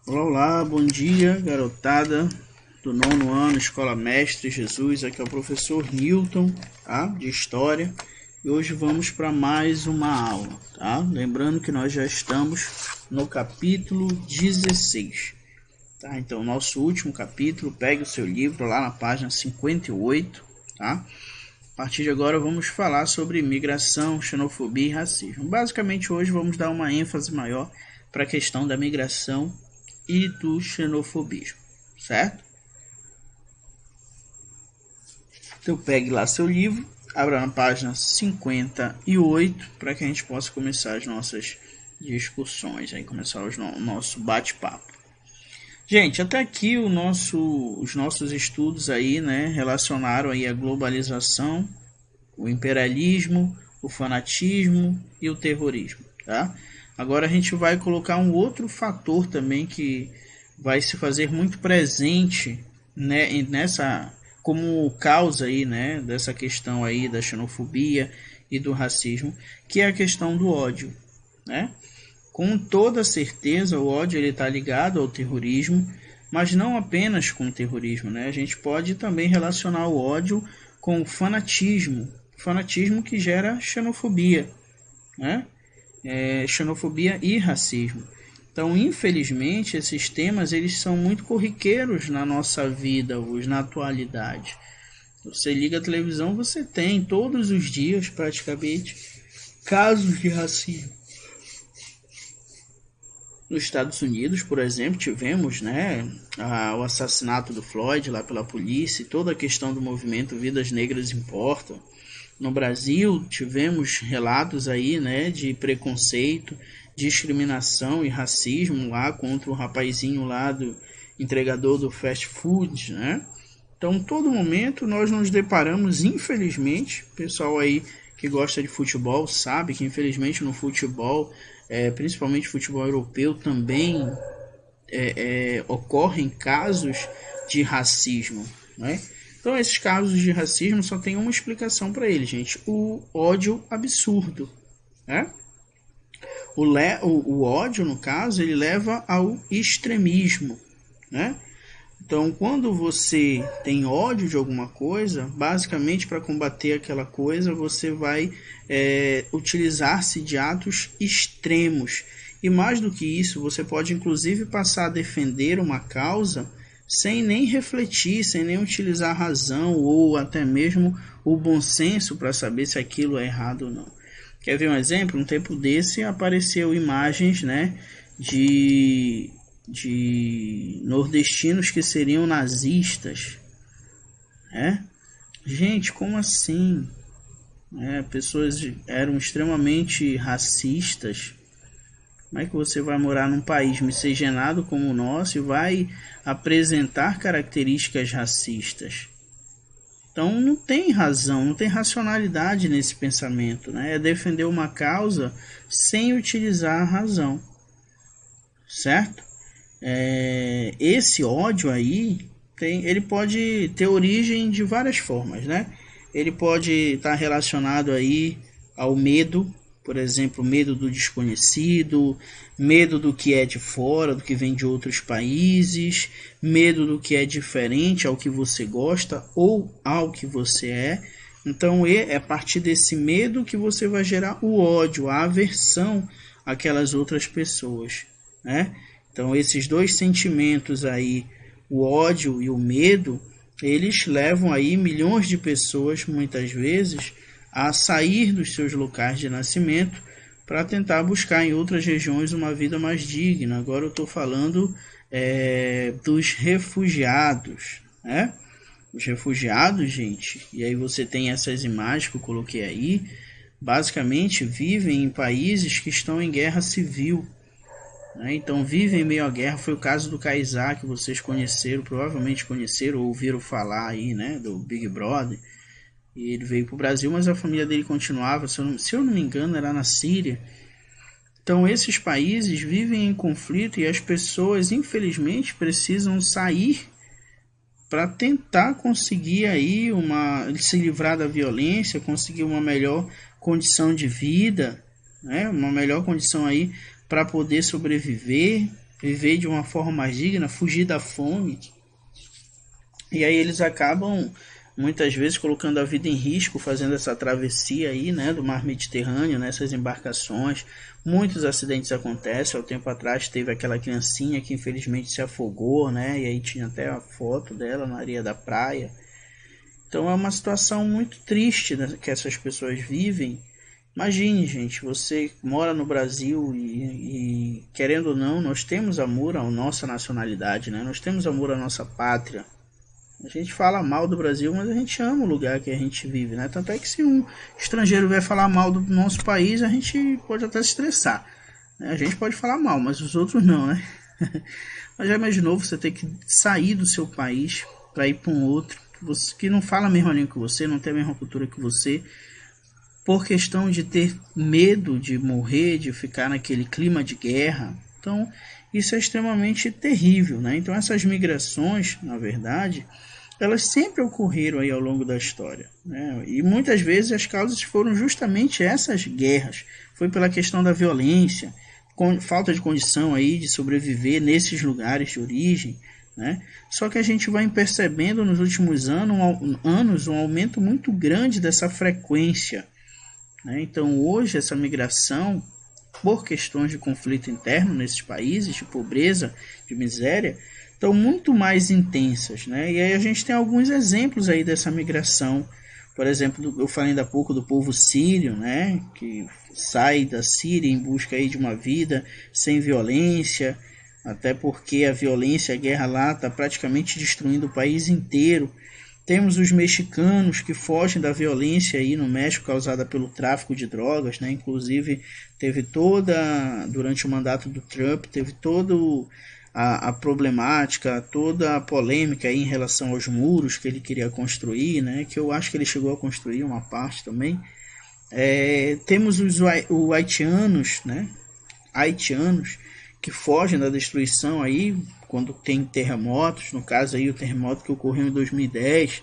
Olá, olá, bom dia, garotada do nono ano, Escola Mestre Jesus. Aqui é o professor Newton, tá? De História. E hoje vamos para mais uma aula, tá? Lembrando que nós já estamos no capítulo 16, tá? Então, nosso último capítulo, pegue o seu livro lá na página 58, tá? A partir de agora vamos falar sobre migração, xenofobia e racismo. Basicamente hoje vamos dar uma ênfase maior para a questão da migração e do xenofobismo, certo? Então pegue lá seu livro, abra na página 58 para que a gente possa começar as nossas discussões, aí começar o nosso bate-papo. Gente, até aqui os nossos estudos aí, né, relacionaram aí a globalização, o imperialismo, o fanatismo e o terrorismo, tá? Agora a gente vai colocar um outro fator também que vai se fazer muito presente, né, nessa como causa aí, né, dessa questão aí da xenofobia e do racismo, que é a questão do ódio, né? Com toda certeza, o ódio ele está ligado ao terrorismo, mas não apenas com o terrorismo, né? A gente pode também relacionar o ódio com o fanatismo que gera xenofobia, né? Xenofobia e racismo. Então, infelizmente, esses temas eles são muito corriqueiros na nossa vida hoje, na atualidade. Você liga a televisão, você tem todos os dias praticamente casos de racismo. Nos Estados Unidos, por exemplo, tivemos, né, o assassinato do Floyd lá pela polícia, e toda a questão do movimento Vidas Negras Importam. No Brasil, tivemos relatos aí, né, de preconceito, discriminação e racismo lá contra o rapazinho lá do entregador do fast food, né? Então, todo momento nós nos deparamos, infelizmente, pessoal aí que gosta de futebol sabe que infelizmente no futebol, principalmente futebol europeu, também ocorrem casos de racismo, né? Então esses casos de racismo só tem uma explicação para eles, gente: o ódio absurdo, né? O ódio, no caso, ele leva ao extremismo, né? Então, quando você tem ódio de alguma coisa, basicamente para combater aquela coisa, você vai utilizar-se de atos extremos. E mais do que isso, você pode inclusive passar a defender uma causa sem nem refletir, sem nem utilizar a razão ou até mesmo o bom senso para saber se aquilo é errado ou não. Quer ver um exemplo? Um tempo desse apareceu imagens, né, de nordestinos que seriam nazistas, né? Gente, como assim? Pessoas eram extremamente racistas. Como é que você vai morar num país miscigenado como o nosso e vai apresentar características racistas? Então não tem razão, não tem racionalidade nesse pensamento, né? É defender uma causa sem utilizar a razão, certo? Esse ódio aí ele pode ter origem de várias formas, né? Ele pode estar relacionado aí ao medo, por exemplo, medo do desconhecido, medo do que é de fora, do que vem de outros países, medo do que é diferente ao que você gosta ou ao que você é. Então é a partir desse medo que você vai gerar o ódio, a aversão àquelas outras pessoas, né? Então esses dois sentimentos aí, o ódio e o medo, eles levam aí milhões de pessoas, muitas vezes, a sair dos seus locais de nascimento para tentar buscar em outras regiões uma vida mais digna. Agora eu estou falando dos refugiados, né? Os refugiados, gente, e aí você tem essas imagens que eu coloquei aí, basicamente vivem em países que estão em guerra civil, né? Então vivem em meio à guerra. Foi o caso do Kaysar, que vocês conheceram, provavelmente conheceram ou ouviram falar aí, né, do Big Brother. E ele veio para o Brasil, mas a família dele continuava, se eu não me engano, era na Síria. Então esses países vivem em conflito e as pessoas, infelizmente, precisam sair para tentar conseguir aí se livrar da violência, conseguir uma melhor condição de vida, né? Uma melhor condição aí para poder sobreviver, viver de uma forma mais digna, fugir da fome. E aí eles acabam muitas vezes colocando a vida em risco, fazendo essa travessia aí, né, do mar Mediterrâneo, nessas embarcações. Muitos acidentes acontecem. Há um tempo atrás teve aquela criancinha que infelizmente se afogou, né, e aí tinha até a foto dela na areia da praia. Então é uma situação muito triste, né, que essas pessoas vivem. Imagine, gente, você mora no Brasil e querendo ou não, nós temos amor à nossa nacionalidade, né? Nós temos amor à nossa pátria. A gente fala mal do Brasil, mas a gente ama o lugar que a gente vive, né? Tanto é que se um estrangeiro vier falar mal do nosso país, a gente pode até se estressar, né? A gente pode falar mal, mas os outros não, né? Mas já imaginou você ter que sair do seu país para ir para um outro que não fala a mesma língua que você, não tem a mesma cultura que você, por questão de ter medo de morrer, de ficar naquele clima de guerra. Então, isso é extremamente terrível, né? Então, essas migrações, na verdade, elas sempre ocorreram aí ao longo da história, né? E muitas vezes as causas foram justamente essas guerras. Foi pela questão da violência, falta de condição aí de sobreviver nesses lugares de origem, né? Só que a gente vai percebendo nos últimos anos um aumento muito grande dessa frequência, né? Então hoje essa migração, por questões de conflito interno nesses países, de pobreza, de miséria, estão muito mais intensas, né? E aí a gente tem alguns exemplos aí dessa migração. Por exemplo, eu falei ainda há pouco do povo sírio, né? Que sai da Síria em busca aí de uma vida sem violência, até porque a violência, a guerra lá está praticamente destruindo o país inteiro. Temos os mexicanos que fogem da violência aí no México causada pelo tráfico de drogas, né? Inclusive teve durante o mandato do Trump, teve toda a problemática, toda a polêmica aí em relação aos muros que ele queria construir, né? Que eu acho que ele chegou a construir uma parte também. Temos os haitianos, né? Haitianos que fogem da destruição aí quando tem terremotos, no caso aí o terremoto que ocorreu em 2010.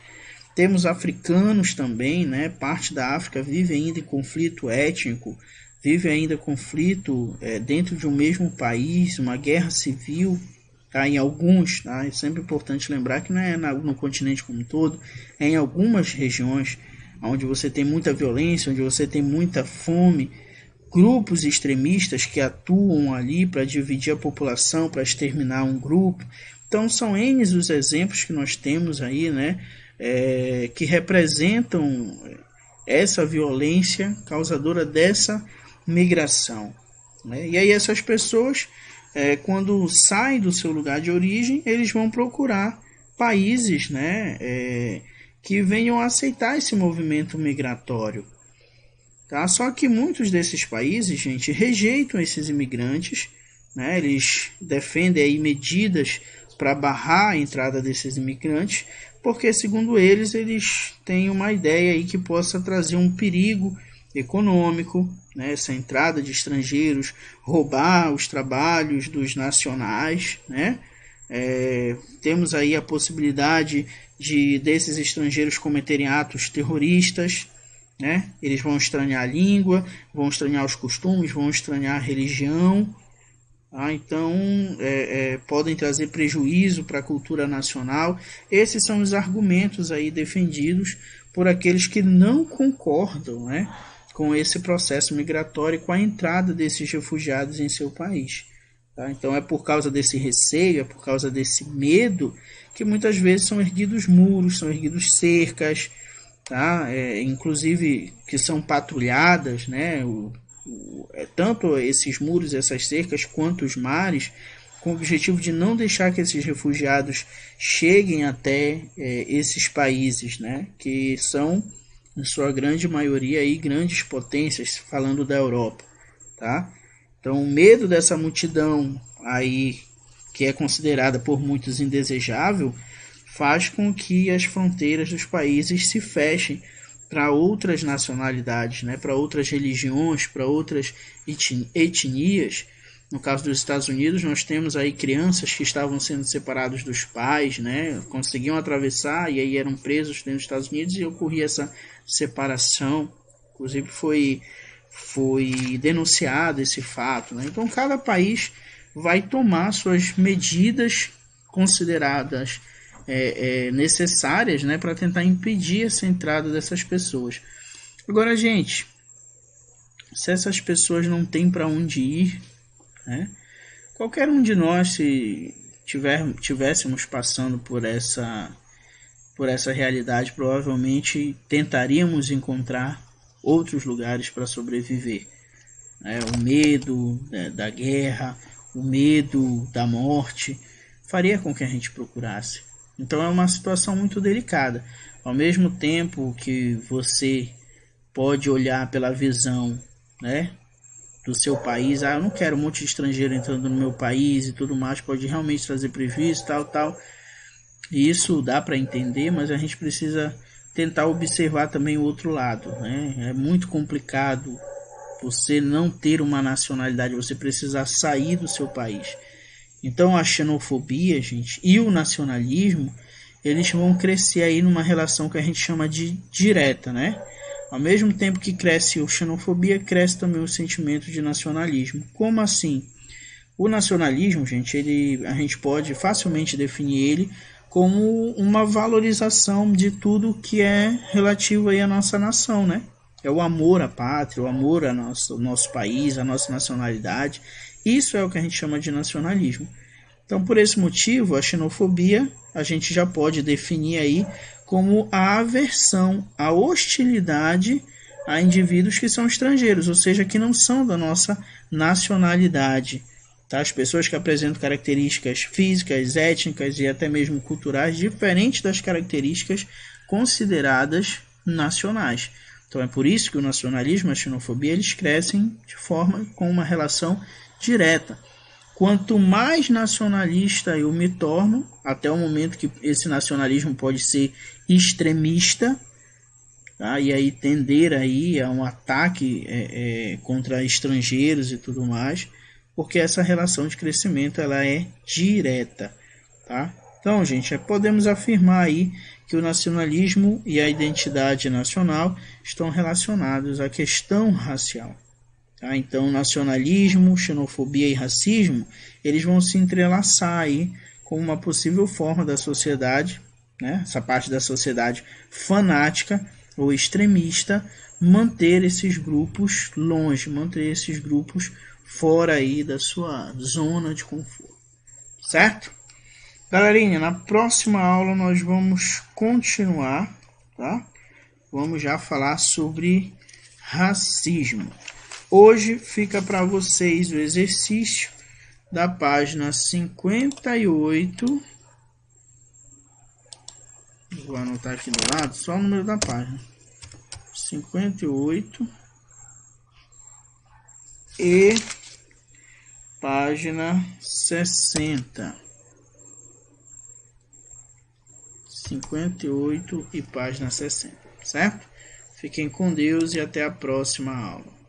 Temos africanos também, né? Parte da África vive ainda em conflito étnico, vive ainda conflito dentro de um mesmo país, uma guerra civil, tá? Em alguns, tá? É sempre importante lembrar que não é no continente como um todo, é em algumas regiões onde você tem muita violência, onde você tem muita fome, grupos extremistas que atuam ali para dividir a população, para exterminar um grupo. Então são N os exemplos que nós temos aí, né, que representam essa violência causadora dessa migração, né? E aí essas pessoas, quando saem do seu lugar de origem, eles vão procurar países, né, que venham a aceitar esse movimento migratório. Tá? Só que muitos desses países, gente, rejeitam esses imigrantes, né? Eles defendem aí medidas para barrar a entrada desses imigrantes, porque segundo eles têm uma ideia aí que possa trazer um perigo econômico, né? Essa entrada de estrangeiros, roubar os trabalhos dos nacionais, né? Temos aí a possibilidade desses estrangeiros cometerem atos terroristas, né? Eles vão estranhar a língua, vão estranhar os costumes, vão estranhar a religião, tá? Então podem trazer prejuízo para a cultura nacional. Esses são os argumentos aí defendidos por aqueles que não concordam, né, com esse processo migratório, com a entrada desses refugiados em seu país, tá? Então é por causa desse receio, é por causa desse medo que muitas vezes são erguidos muros, são erguidos cercas, tá? Inclusive que são patrulhadas, né? Tanto esses muros, essas cercas, quanto os mares, com o objetivo de não deixar que esses refugiados cheguem até esses países, né? Que são, em sua grande maioria, aí, grandes potências, falando da Europa, tá? Então, o medo dessa multidão aí, que é considerada por muitos indesejável, faz com que as fronteiras dos países se fechem para outras nacionalidades, né, para outras religiões, para outras etnias. No caso dos Estados Unidos, nós temos aí crianças que estavam sendo separados dos pais, né, conseguiam atravessar e aí eram presos dentro dos Estados Unidos e ocorria essa separação. Inclusive foi denunciado esse fato, né? Então cada país vai tomar suas medidas consideradas necessárias, né, para tentar impedir essa entrada dessas pessoas. Agora, gente, se essas pessoas não têm para onde ir, né, qualquer um de nós, se tivéssemos passando por essa realidade, provavelmente tentaríamos encontrar outros lugares para sobreviver. O medo da guerra, o medo da morte, faria com que a gente procurasse. Então é uma situação muito delicada. Ao mesmo tempo que você pode olhar pela visão, né, do seu país, eu não quero um monte de estrangeiro entrando no meu país e tudo mais, pode realmente trazer prejuízo, tal. E isso dá para entender, mas a gente precisa tentar observar também o outro lado, né? É muito complicado você não ter uma nacionalidade, você precisar sair do seu país. Então a xenofobia, gente, e o nacionalismo, eles vão crescer aí numa relação que a gente chama de direta, né? Ao mesmo tempo que cresce a xenofobia, cresce também o sentimento de nacionalismo. Como assim? O nacionalismo, gente, a gente pode facilmente definir ele como uma valorização de tudo que é relativo aí à nossa nação, né? É o amor à pátria, o amor ao nosso país, à nossa nacionalidade. Isso é o que a gente chama de nacionalismo. Então, por esse motivo, a xenofobia a gente já pode definir aí como a aversão, a hostilidade a indivíduos que são estrangeiros, ou seja, que não são da nossa nacionalidade. Tá? As pessoas que apresentam características físicas, étnicas e até mesmo culturais diferentes das características consideradas nacionais. Então é por isso que o nacionalismo e a xenofobia eles crescem de forma com uma relação direta. Quanto mais nacionalista eu me torno, até o momento que esse nacionalismo pode ser extremista, tá? E aí tender aí a um ataque contra estrangeiros e tudo mais, porque essa relação de crescimento ela é direta, tá? Então, gente, podemos afirmar aí que o nacionalismo e a identidade nacional estão relacionados à questão racial. Tá? Então, nacionalismo, xenofobia e racismo, eles vão se entrelaçar aí como uma possível forma da sociedade, né? Essa parte da sociedade fanática ou extremista, manter esses grupos longe, manter esses grupos fora aí da sua zona de conforto, certo? Galerinha, na próxima aula nós vamos continuar, tá? Vamos já falar sobre racismo. Hoje fica para vocês o exercício da página 58. Vou anotar aqui do lado, só o número da página. 58 e página 60. 58 e página 60, certo? Fiquem com Deus e até a próxima aula.